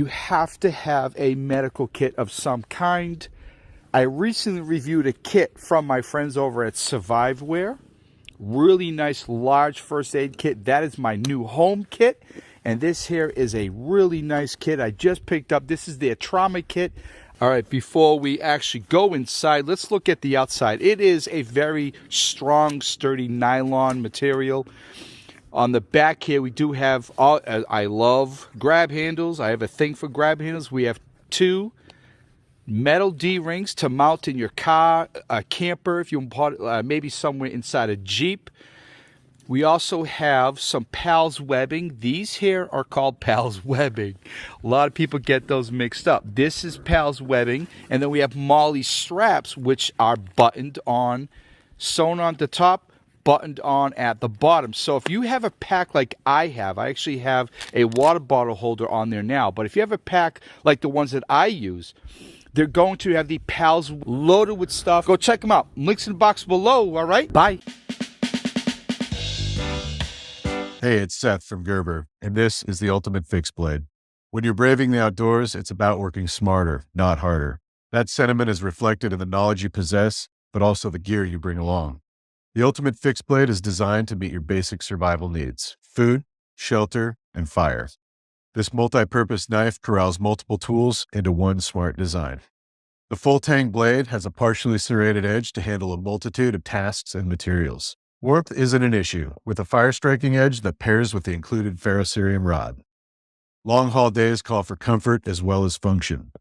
have to have a medical kit of some kind. I recently reviewed a kit from my friends over at Surviveware. Really nice large first aid kit. That is my new home kit. And this here is a really nice kit I just picked up. This is their trauma kit. All right, before we actually go inside, let's look at the outside. It is a very strong, sturdy nylon material. On the back here, we do have, I love grab handles. I have a thing for grab handles. We have 2 metal D-rings to mount in your car, a camper, if you want, maybe somewhere inside a Jeep. We also have some PALS webbing. These here are called PALS webbing. A lot of people get those mixed up. This is PALS webbing. And then we have Molly straps, which are buttoned on, sewn on the top, buttoned on at the bottom. So if you have a pack like I have, I actually have a water bottle holder on there now. But if you have a pack like the ones that I use, they're going to have the PALS loaded with stuff. Go check them out. Links in the box below, all right? Bye. Hey, it's Seth from Gerber, and this is the Ultimate Fixed Blade. When you're braving the outdoors, it's about working smarter, not harder. That sentiment is reflected in the knowledge you possess, but also the gear you bring along. The Ultimate Fixed Blade is designed to meet your basic survival needs: food, shelter, and fire. This multi-purpose knife corrals multiple tools into one smart design. The full-tang blade has a partially serrated edge to handle a multitude of tasks and materials. Warmth isn't an issue, with a fire-striking edge that pairs with the included ferrocerium rod. Long-haul days call for comfort as well as function.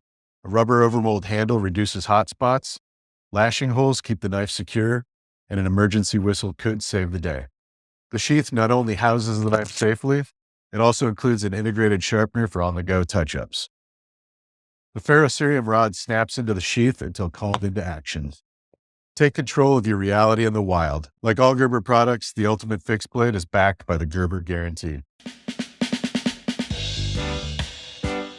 A rubber overmold handle reduces hot spots, lashing holes keep the knife secure, and an emergency whistle could save the day. The sheath not only houses the knife safely, it also includes an integrated sharpener for on-the-go touch-ups. The ferrocerium rod snaps into the sheath until called into action. Take control of your reality in the wild. Like all Gerber products, the Ultimate Fixed Blade is backed by the Gerber Guarantee.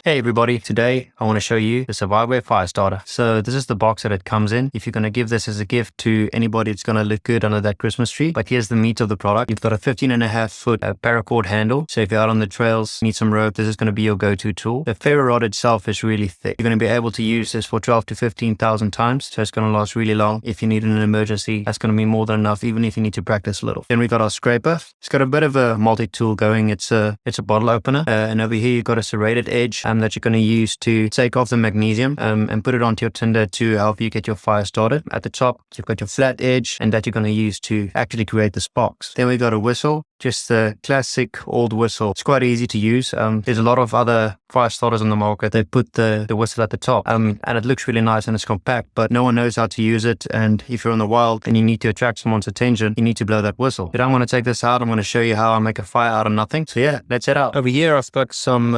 Hey everybody, today I want to show you the Surviveware Fire Starter. So this is the box that it comes in. If you're going to give this as a gift to anybody, it's going to look good under that Christmas tree. But here's the meat of the product. You've got a 15.5-foot paracord handle. So if you're out on the trails, need some rope, this is going to be your go-to tool. The ferro rod itself is really thick. You're going to be able to use this for 12 to 15,000 times. So it's going to last really long. If you need an emergency, that's going to be more than enough, even if you need to practice a little. Then we've got our scraper. It's got a bit of a multi-tool going. It's a bottle opener. And over here, you've got a serrated edge that you're going to use to take off the magnesium and put it onto your tinder to help you get your fire started. At the top, you've got your flat edge, and that you're going to use to actually create the sparks. Then we've got a whistle, just the classic old whistle. It's quite easy to use. There's a lot of other fire starters on the market. They put the whistle at the top and it looks really nice and it's compact, but no one knows how to use it. And if you're in the wild and you need to attract someone's attention, you need to blow that whistle. But I'm going to take this out. I'm going to show you how I make a fire out of nothing. So yeah, let's head out. Over here, I've got some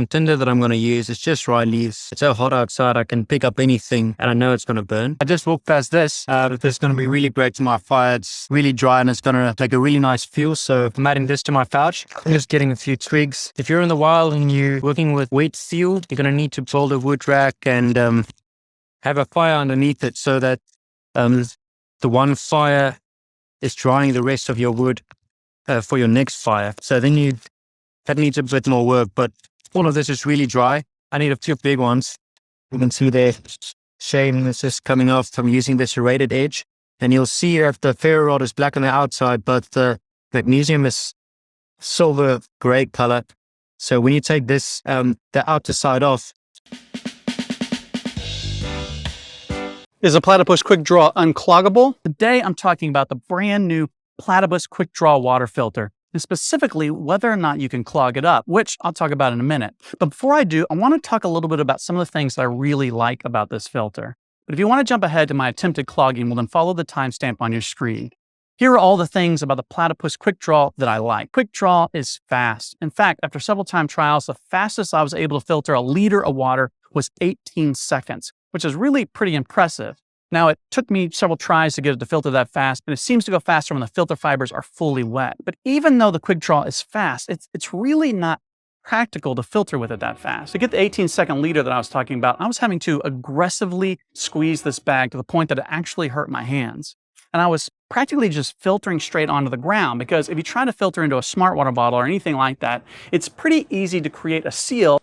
tinder that I'm going to use. It's just rye leaves. It's so hot outside, I can pick up anything and I know it's going to burn. I just walked past this. This is going to be really great to my fire. It's really dry and it's going to take a really nice feel. So I'm adding this to my pouch. I'm just getting a few twigs. If you're in the wild and you're working with wet steel, you're going to need to build a wood rack and have a fire underneath it so that the one fire is drying the rest of your wood for your next fire. So then that needs a bit more work, but all of this is really dry. I need a few big ones. You can see there, shame is just coming off from using this serrated edge. And you'll see if the ferro rod is black on the outside, but the magnesium is silver gray color. So when you take this, the outer side off. Is a Platypus Quickdraw uncloggable? Today I'm talking about the brand new Platypus Quickdraw water filter, and specifically whether or not you can clog it up, which I'll talk about in a minute. But before I do, I want to talk a little bit about some of the things that I really like about this filter. But if you want to jump ahead to my attempted clogging, well then follow the timestamp on your screen. Here are all the things about the Platypus Quickdraw that I like. Quickdraw is fast. In fact, after several time trials, the fastest I was able to filter a liter of water was 18 seconds, which is really pretty impressive. Now, it took me several tries to get it to filter that fast, and it seems to go faster when the filter fibers are fully wet. But even though the Quickdraw is fast, it's really not practical to filter with it that fast. To get the 18-second liter that I was talking about, I was having to aggressively squeeze this bag to the point that it actually hurt my hands. And I was practically just filtering straight onto the ground, because if you try to filter into a smart water bottle or anything like that, it's pretty easy to create a seal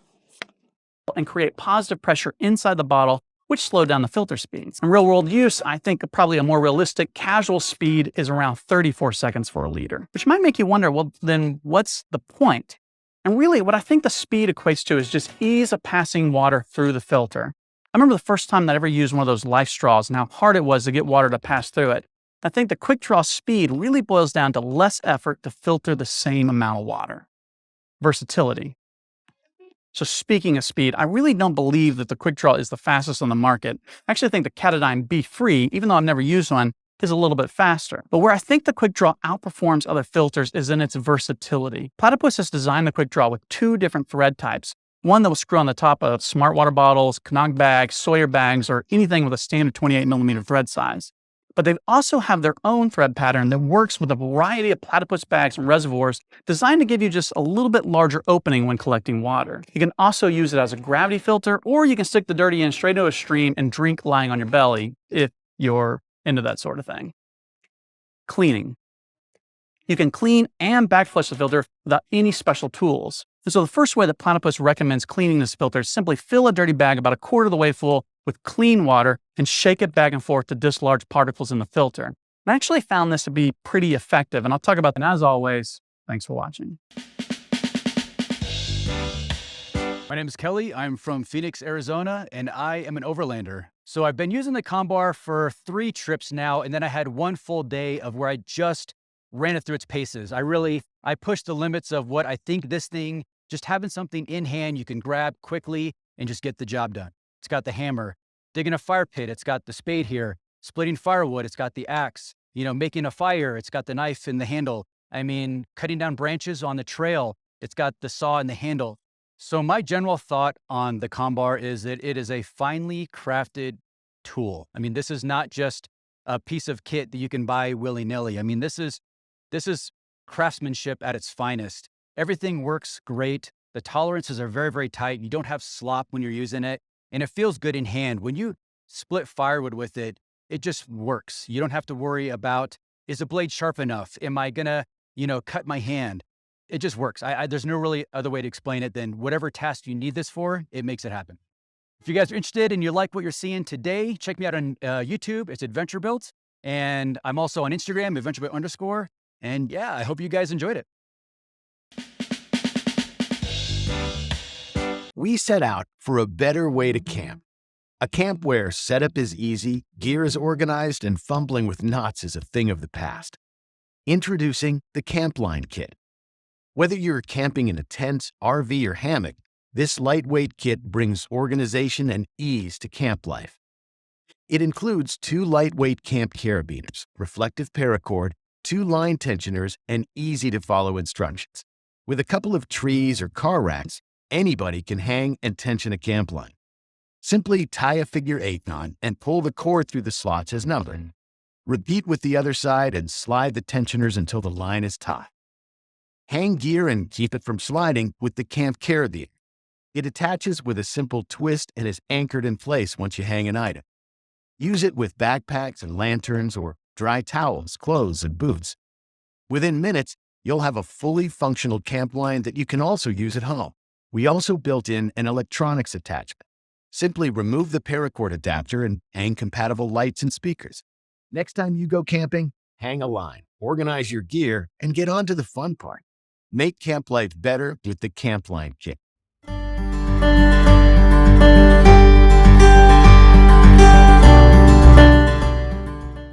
and create positive pressure inside the bottle, which slowed down the filter speeds. In real-world use, I think probably a more realistic casual speed is around 34 seconds for a liter, which might make you wonder, well, then what's the point? And really, what I think the speed equates to is just ease of passing water through the filter. I remember the first time that I ever used one of those life straws and how hard it was to get water to pass through it. I think the Quickdraw speed really boils down to less effort to filter the same amount of water. Versatility. So speaking of speed, I really don't believe that the Quickdraw is the fastest on the market. I actually think the Katadyn B3, even though I've never used one, is a little bit faster. But where I think the Quickdraw outperforms other filters is in its versatility. Platypus has designed the Quickdraw with 2 different thread types. One that will screw on the top of smart water bottles, Knock bags, Sawyer bags, or anything with a standard 28mm thread size. But they also have their own thread pattern that works with a variety of Platypus bags and reservoirs designed to give you just a little bit larger opening when collecting water. You can also use it as a gravity filter, or you can stick the dirty end straight into a stream and drink lying on your belly if you're into that sort of thing. Cleaning. You can clean and backflush the filter without any special tools. And so the first way that Platypus recommends cleaning this filter is simply fill a dirty bag about 1/4 of the way full with clean water and shake it back and forth to dislodge particles in the filter. And I actually found this to be pretty effective, and I'll talk about that. And as always, thanks for watching. My name is Kelly. I'm from Phoenix, Arizona, and I am an overlander. So I've been using the Combar for 3 trips now, and then I had 1 full day of where I just ran it through its paces. I pushed the limits of what I think this thing, just having something in hand you can grab quickly and just get the job done. It's got the hammer. Digging a fire pit, it's got the spade here. Splitting firewood, it's got the axe. Making a fire, it's got the knife and the handle. Cutting down branches on the trail, it's got the saw and the handle. So my general thought on the Combar is that it is a finely crafted tool. This is not just a piece of kit that you can buy willy-nilly. This is craftsmanship at its finest. Everything works great. The tolerances are very, very tight. You don't have slop when you're using it, and it feels good in hand. When you split firewood with it, it just works. You don't have to worry about, is the blade sharp enough? Am I gonna, cut my hand? It just works. There's no really other way to explain it than whatever task you need this for, it makes it happen. If you guys are interested and you like what you're seeing today, check me out on YouTube. It's Adventure Built. And I'm also on Instagram, adventurebuilt_. And yeah, I hope you guys enjoyed it. We set out for a better way to camp. A camp where setup is easy, gear is organized, and fumbling with knots is a thing of the past. Introducing the Campline Kit. Whether you're camping in a tent, RV, or hammock, this lightweight kit brings organization and ease to camp life. It includes 2 lightweight camp carabiners, reflective paracord, 2 line tensioners, and easy-to-follow instructions. With a couple of trees or car racks, anybody can hang and tension a camp line. Simply tie a figure 8 knot and pull the cord through the slots as numbered. Repeat with the other side and slide the tensioners until the line is taut. Hang gear and keep it from sliding with the camp carabiner. It attaches with a simple twist and is anchored in place once you hang an item. Use it with backpacks and lanterns or dry towels, clothes, and boots. Within minutes, you'll have a fully functional camp line that you can also use at home. We also built in an electronics attachment. Simply remove the paracord adapter and hang compatible lights and speakers. Next time you go camping, hang a line, organize your gear, and get on to the fun part. Make camp life better with the Campline Kit.